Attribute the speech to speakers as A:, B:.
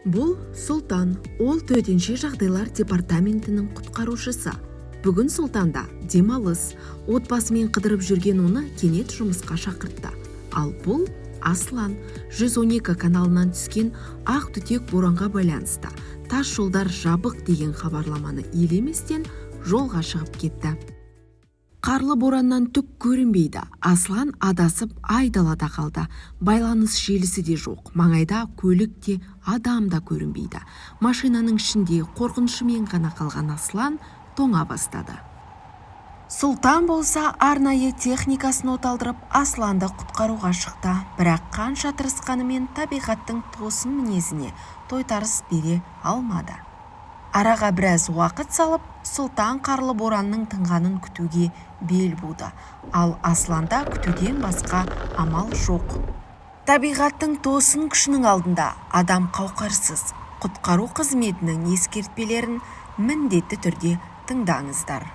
A: Бұл Сұлтан, ол төтенше жағдайлар департаментінің құтқарушысы. Бүгін Сұлтанда демалыс, отбасымен қыдырып жүрген оны кенет жұмысқа шақыртты. Ал бұл Аслан 112 каналынан түскен ақ түтек боранға байланысты тас жолдар жабық деген хабарламаны елеместен жолға шығып кетті. Қарлы бораннан түк көрінбейді. Аслан адасып айдалада қалды. Байланыс желісі де жоқ. Маңайда көлік те, адам да көрінбейді. Машинаның ішінде қорқынышымен ғана қалған Аслан тоңа бастады. Сұлтан болса арнайы техникасын оталдырып Асланды құтқаруға шықты. Бірақ қанша тырысқанымен табиғаттың тосын мінезіне тойтарыс бере алмады. Араға біраз уақыт салып, Сұлтан қарлы боранның тынғанын күтуге бел буды. Ал Асланда күтуден басқа амал жоқ. Табиғаттың тосын күшінің алдында адам қауқарсыз. Құтқару қызметінің ескертпелерін міндетті түрде тыңдаңыздар.